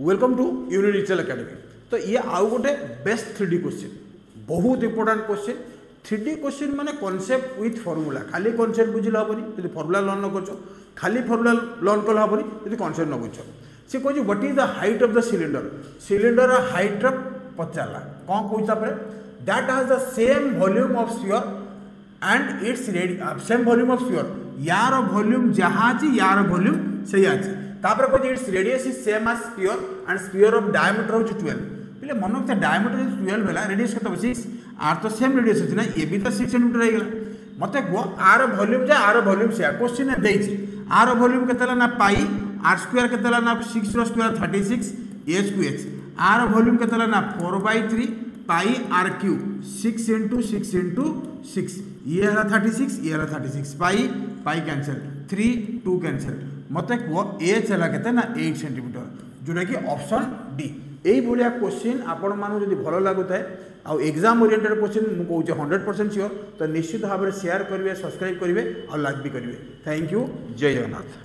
Welcome to Unit Digital Academy. तो ये आउ गोटे बेस्ट 3D क्वेश्चन, बहुत इंपोर्टाट क्वेश्चन। 3D क्वेश्चन माने कॉन्सेप्ट विथ फॉर्मूला, खाली कॉन्सेप्ट बुझिले हेनी यदि फॉर्मूला लर्न न कर, खाली फॉर्मूला लर्न कल हेनी यदि कॉन्सेप्ट न बुझ। सी कह what is the height of the cylinder, cylinder height पचारा कौन कह that has the same volume of sphere and it's same volume of sphere, यार वॉल्यूम जहाँ अच्छी यार वॉल्यूम से अच्छी। तापर कह it's radius is same as sphere and sphere of diameter हूँ 12। बोले मन रखता डायमीटर 12 है, रेडियस कत 6, आर तो सेम रेडियस अच्छी ना, ये भी तो 6 सेंटीमीटर होगा। मत कह आर वॉल्यूम जाए आर वॉल्यूम से क्वेश्चन देती आर वॉल्यूम के ना पाई, आर स्क्वायर के ना 6 रो स्क्वायर 36 एच को एच, आर वॉल्यूम के ना 4/3 पाई आर क्यूब 6 इंटू 6 इंटू 6, ये है 36, ये है 36, पाई पाई कैंसल 3 2 कैंसल। मत कह एच है ना 8 सेंटीमीटर, जोटा कि ऑप्शन डी। यही भाया क्वेश्चन आपण मानू जब भल लगुए आउ एग्जाम ओरिएंटेड क्वेश्चन मुझे 100% श्योर, तो निश्चित भाव में शेयर करेंगे, सब्सक्राइब करेंगे और लाइक भी करेंगे। थैंक यू, जय जगन्नाथ।